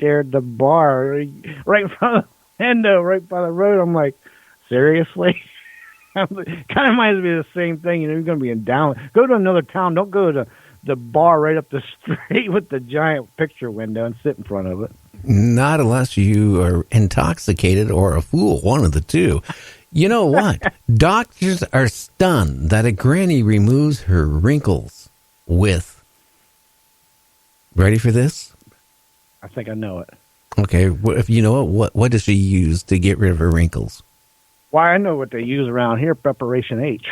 there at the bar, right in front of the window, right by the road. I'm like, seriously? Kind of reminds me of the same thing. You're going to be in Down. Go to another town. Don't go to the bar right up the street with the giant picture window and sit in front of it. Not unless you are intoxicated or a fool, one of the two. You know what? Doctors are stunned that a granny removes her wrinkles with... Ready for this? I think I know it. Okay, if you know it, what does she use to get rid of her wrinkles? Why, I know what they use around here, Preparation H.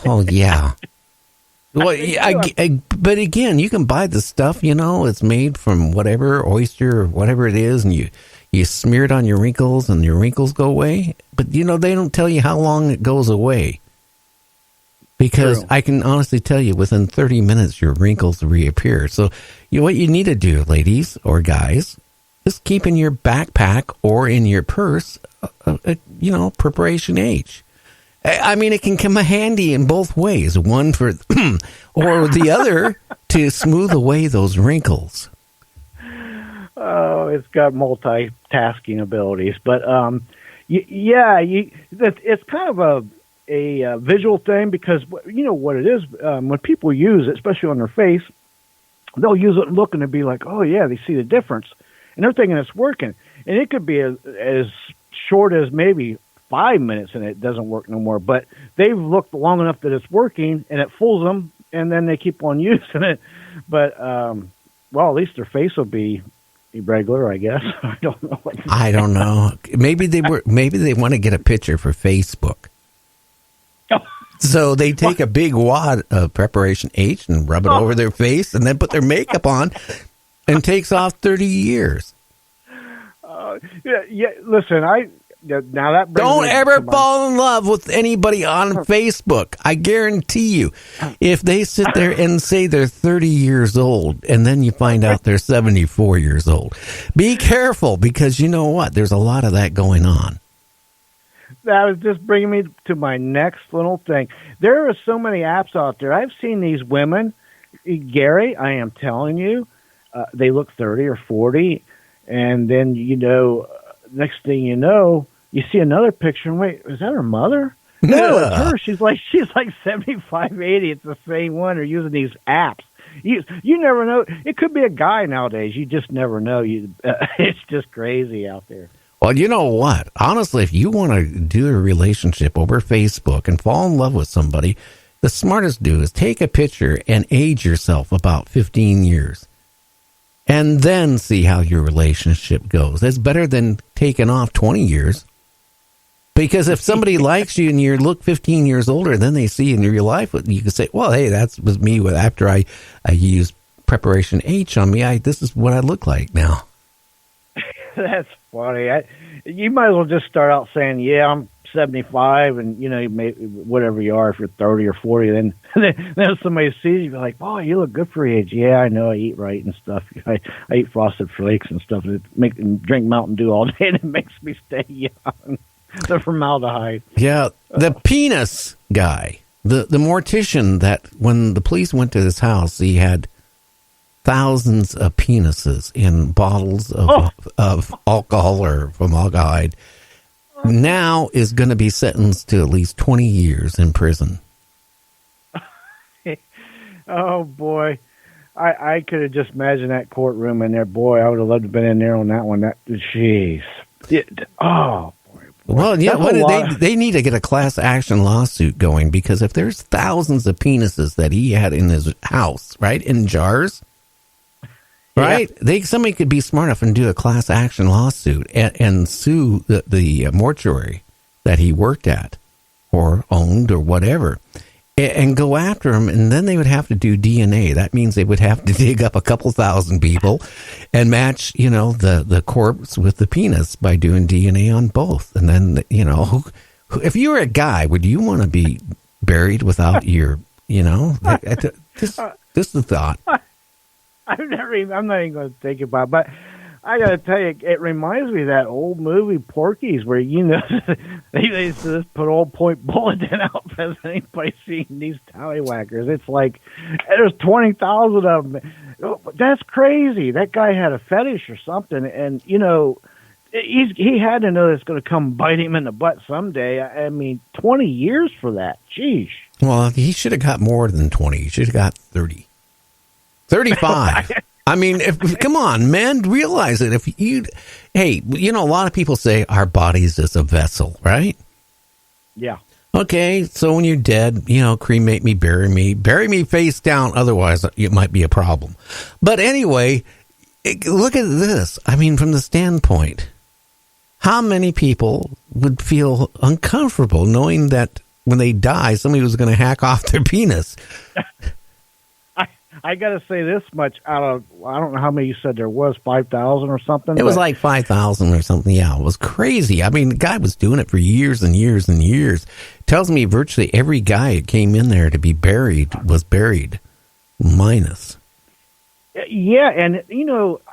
Oh, yeah. Well, but again, you can buy the stuff, it's made from whatever, oyster or whatever it is, and you smear it on your wrinkles and your wrinkles go away. But, they don't tell you how long it goes away. Because True. I can honestly tell you, within 30 minutes, your wrinkles reappear. So what you need to do, ladies or guys, is keep in your backpack or in your purse, Preparation H. I mean, it can come handy in both ways. One for, or the other to smooth away those wrinkles. Oh, it's got multitasking abilities. But, it's kind of a visual thing because, what it is, when people use it, especially on their face, they'll use it looking to be like, oh, yeah, they see the difference. And they're thinking it's working. And it could be as short as maybe 5 minutes and it doesn't work no more. But they've looked long enough that it's working and it fools them, and then they keep on using it. But, at least their face will be irregular, I guess. I don't know. I don't know. Maybe they want to get a picture for Facebook. So they take a big wad of Preparation H and rub it over their face and then put their makeup on and takes off 30 years. Listen, now that don't ever fall in love with anybody on Facebook. I guarantee you, if they sit there and say they're 30 years old and then you find out they're 74 years old, be careful because you know what? There's a lot of that going on. That was just bringing me to my next little thing. There are so many apps out there. I've seen these women, Gary, I am telling you, they look 30 or 40, and then, next thing you know, you see another picture, and wait, is that her mother? No, it's her. She's like 75, 80. It's the same one. They're using these apps. You never know. It could be a guy nowadays. You just never know. It's just crazy out there. Well, you know what? Honestly, if you want to do a relationship over Facebook and fall in love with somebody, the smartest do is take a picture and age yourself about 15 years. And then see how your relationship goes. It's better than taking off 20 years. Because if somebody likes you and you look 15 years older, then they see in your life, you can say, well, hey, that was me after I used Preparation H on me. This is what I look like now. That's funny. You might as well just start out saying, yeah, I'm 75, and, whatever you are, if you're 30 or 40, then somebody sees you, be like, oh, you look good for your age. Yeah, I know, I eat right and stuff. I eat Frosted Flakes and stuff, and drink Mountain Dew all day, and it makes me stay young. The formaldehyde. Yeah, the penis guy, the mortician that when the police went to his house, he had thousands of penises in bottles of alcohol or formaldehyde, now is going to be sentenced to at least 20 years in prison. Oh, boy. I could have just imagined that courtroom in there. Boy, I would have loved to have been in there on that one. Jeez. Boy. Well, yeah, they need to get a class action lawsuit going, because if there's thousands of penises that he had in his house, right, in jars, right, somebody could be smart enough and do a class action lawsuit and sue the mortuary that he worked at or owned or whatever, and go after him, and then they would have to do DNA. That means they would have to dig up a couple thousand people and match, the corpse with the penis by doing DNA on both. And then, if you were a guy, would you want to be buried without your, this is the thought. I'm not even going to think about it, but I got to tell you, it reminds me of that old movie Porky's, where they used to just put old Point Bulletin out for anybody seeing these tallywhackers. It's like there's 20,000 of them. Oh, but that's crazy. That guy had a fetish or something, and he had to know it's going to come bite him in the butt someday. I mean, 20 years for that. Jeez. Well, he should have got more than 20. He should have got 30. 35. I mean, come on, men, realize it. A lot of people say our body's just a vessel, right? Yeah. Okay, so when you're dead, cremate me, bury me face down. Otherwise, it might be a problem. But anyway, look at this. I mean, from the standpoint, how many people would feel uncomfortable knowing that when they die, somebody was going to hack off their penis? I got to say this much out of, I don't know how many you said there was, 5,000 or something? It was like 5,000 or something. Yeah, it was crazy. I mean, the guy was doing it for years and years and years. Tells me virtually every guy that came in there to be buried was buried, minus. Yeah, and,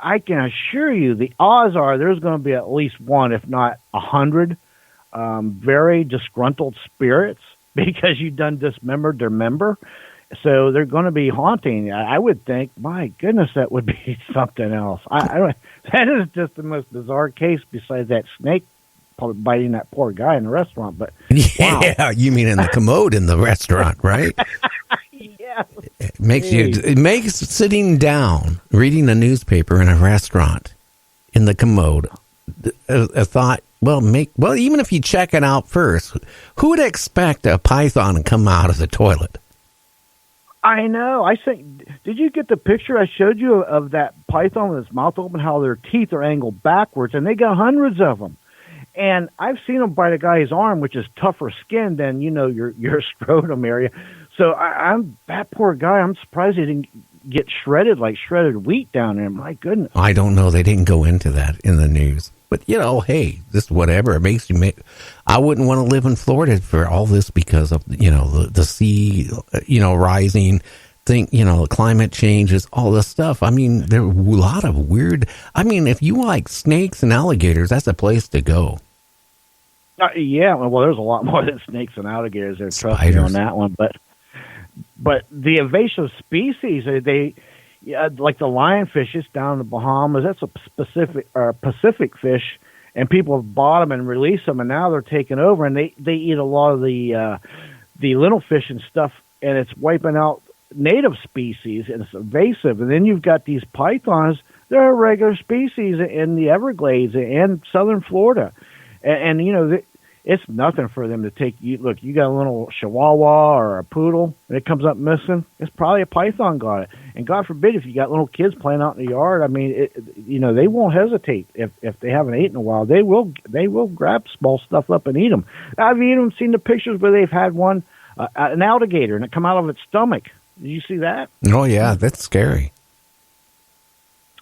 I can assure you the odds are there's going to be at least one, if not 100, very disgruntled spirits because you done dismembered their member. So they're going to be haunting. I would think, my goodness, that would be something else. I don't. That is just the most bizarre case besides that snake biting that poor guy in the restaurant. But yeah, wow. You mean in the commode in the restaurant, right? Yeah. It makes sitting down reading a newspaper in a restaurant in the commode a thought. Well, even if you check it out first, who would expect a python to come out of the toilet? I know. I think. Did you get the picture I showed you of that python with its mouth open? How their teeth are angled backwards, and they got hundreds of them. And I've seen them bite a guy's arm, which is tougher skin than your scrotum area. So I'm that poor guy. I'm surprised he didn't get shredded like shredded wheat down there. My goodness. I don't know. They didn't go into that in the news. But, hey, this whatever. It makes you I wouldn't want to live in Florida for all this because of, the sea, rising, climate changes, all this stuff. I mean, there are a lot of weird. I mean, if you like snakes and alligators, that's a place to go. Yeah, well, there's a lot more than snakes and alligators there. Trust me on that one. But the invasive species, like the lionfishes down in the Bahamas, that's a Pacific fish, and people have bought them and released them, and now they're taking over, and they eat a lot of the little fish and stuff, and it's wiping out native species, and it's invasive. And then you've got these pythons; they're a regular species in the Everglades and southern Florida, and it's nothing for them to take. Look, you got a little chihuahua or a poodle, and it comes up missing. It's probably a python got it. And God forbid if you got little kids playing out in the yard. I mean, they won't hesitate if they haven't eaten in a while. They will grab small stuff up and eat them. I've even seen the pictures where they've had one, an alligator, and it come out of its stomach. Did you see that? Oh yeah, that's scary.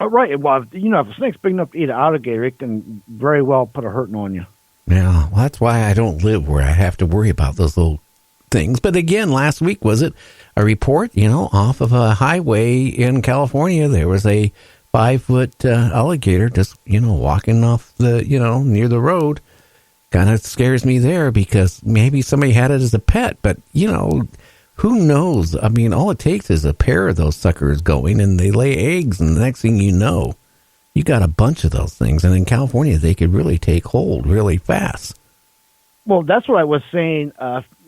Oh right. Well, if a snake's big enough to eat an alligator, it can very well put a hurting on you. Yeah, well, that's why I don't live where I have to worry about those little things. But again, last week, was it a report, off of a highway in California, there was a 5-foot alligator just, walking off the, near the road. Kind of scares me there because maybe somebody had it as a pet, but, who knows? I mean, all it takes is a pair of those suckers going and they lay eggs, and the next thing you know, you got a bunch of those things. And in California, they could really take hold really fast. Well, that's what I was saying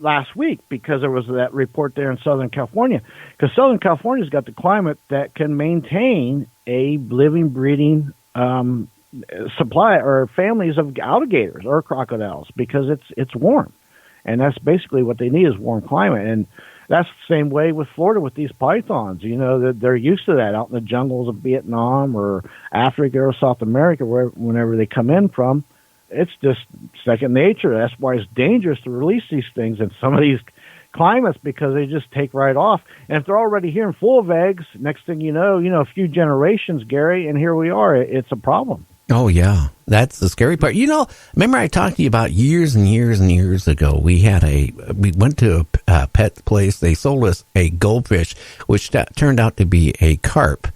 last week, because there was that report there in Southern California. Because Southern California's got the climate that can maintain a living, breeding supply or families of alligators or crocodiles, because it's warm. And that's basically what they need, is warm climate. And that's the same way with Florida with these pythons. They're used to that out in the jungles of Vietnam or Africa or South America, whenever they come in from. It's just second nature. That's why it's dangerous to release these things in some of these climates, because they just take right off. And if they're already here and full of eggs, next thing you know, a few generations, Gary, and here we are. It's a problem. Oh, yeah. That's the scary part. Remember I talked to you about years and years and years ago, we went to a pet place. They sold us a goldfish, which turned out to be a carp,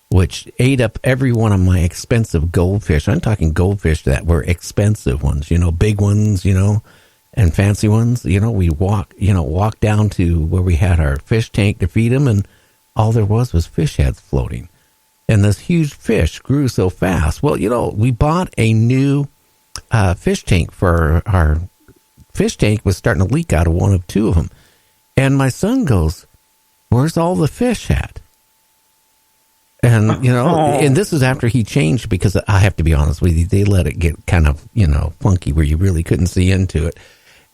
which ate up every one of my expensive goldfish. I'm talking goldfish that were expensive ones, big ones, and fancy ones. We walked down to where we had our fish tank to feed them, and all there was fish heads floating. and this huge fish grew so fast. Well, we bought a new fish tank for our fish tank. Was starting to leak out of two of them. And my son goes, "Where's all the fish at?" And, and this is after he changed, because I have to be honest with you, they let it get kind of, funky where you really couldn't see into it.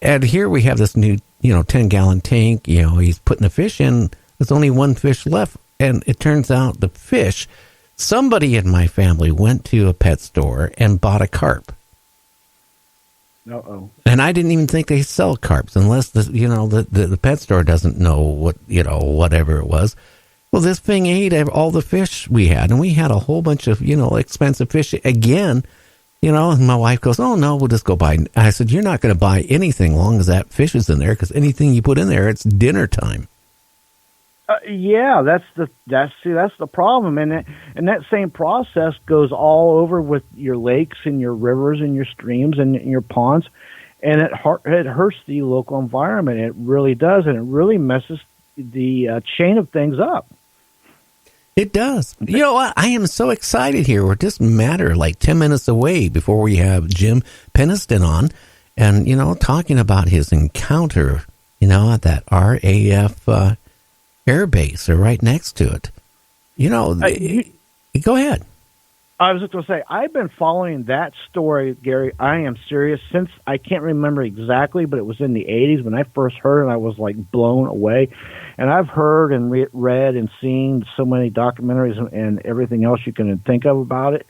And here we have this new, 10-gallon tank. He's putting the fish in. There's only one fish left. And it turns out the fish, somebody in my family went to a pet store and bought a carp. Uh-oh. And I didn't even think they sell carps unless the pet store doesn't know what, whatever it was. Well, this thing ate all the fish we had, and we had a whole bunch of, expensive fish again, and my wife goes, "Oh no, we'll just go buy." I said, "You're not going to buy anything long as that fish is in there, because anything you put in there, it's dinner time." Yeah, that's the problem, and that same process goes all over with your lakes and your rivers and your streams and your ponds, and it hurts the local environment. It really does, and it really messes the chain of things up. It does. You know what? I am so excited here. We're just a matter like 10 minutes away before we have Jim Penniston on, and talking about his encounter, at that RAF air base or right next to it. Go ahead. I was just going to say, I've been following that story, Gary. I am serious, since I can't remember exactly, but it was in the 80s when I first heard it, and I was like blown away. And I've heard and read and seen so many documentaries and everything else you can think of about it.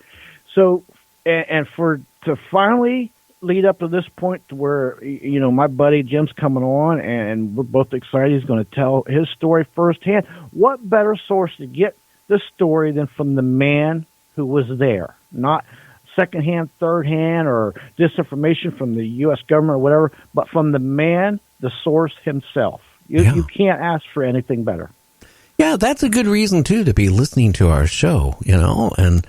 So, and to finally lead up to this point to where, my buddy Jim's coming on, and we're both excited. He's going to tell his story firsthand. What better source to get the story than from the man who was there, not secondhand, third-hand, or disinformation from the U.S. government or whatever, but from the man, the source himself. You can't ask for anything better. Yeah, that's a good reason, too, to be listening to our show, and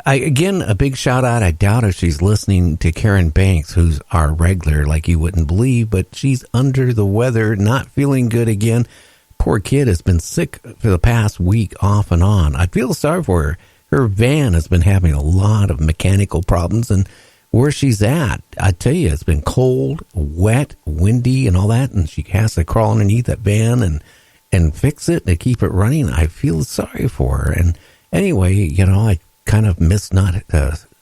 again, a big shout-out. I doubt if she's listening to Karen Banks, who's our regular, like you wouldn't believe, but she's under the weather, not feeling good again. Poor kid has been sick for the past week off and on. I feel sorry for her. Her van has been having a lot of mechanical problems, and where she's at, I tell you, it's been cold, wet, windy, and all that, and she has to crawl underneath that van and fix it to keep it running. I feel sorry for her. And anyway, I kind of miss not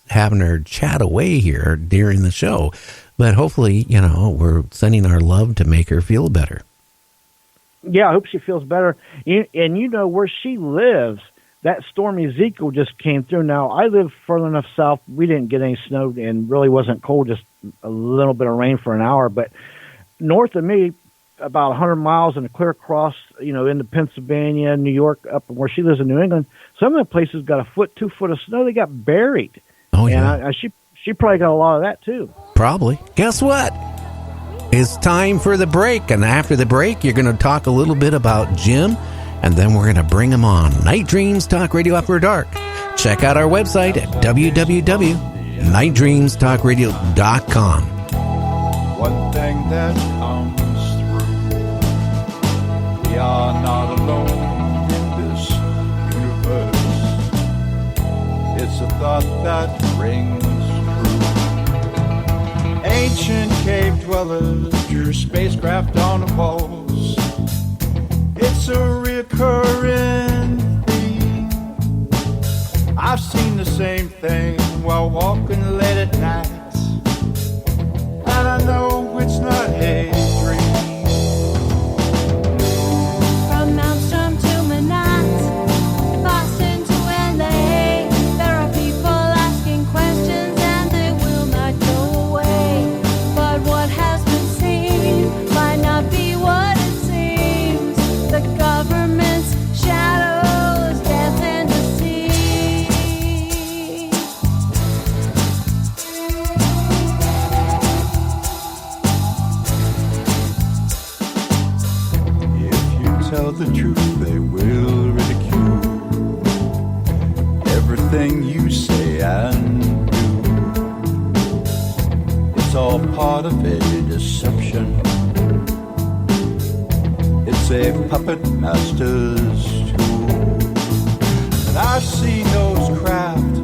having her chat away here during the show, but hopefully, we're sending our love to make her feel better. Yeah, I hope she feels better. And where she lives, that storm Ezekiel just came through. Now, I live further enough south. We didn't get any snow and really wasn't cold, just a little bit of rain for an hour. But north of me, about 100 miles and clear across, into Pennsylvania, New York, up where she lives in New England, some of the places got 2 foot of snow. They got buried. Oh, yeah. And she probably got a lot of that, too. Probably. Guess what? It's time for the break. And after the break, you're going to talk a little bit about Jim, and then we're going to bring him on Night Dreams Talk Radio After Dark. Check out our website at www.nightdreamstalkradio.com. One thing that comes through, we are not alone in this universe. It's a thought that rings true. Ancient cave dwellers drew spacecraft on the walls. It's a recurring theme. I've seen the same thing while walking late at night, and I know it's not a dream. From Maelstrom to Manhattan, Boston to LA, there are people asking questions and they will not go away. But what has been seen might not be what it seems. The government's shadows, death and deceit. If you tell the truth, they will ridicule everything you say and do. It's all part of a deception. It's a puppet master's tool. And I I've seen those craft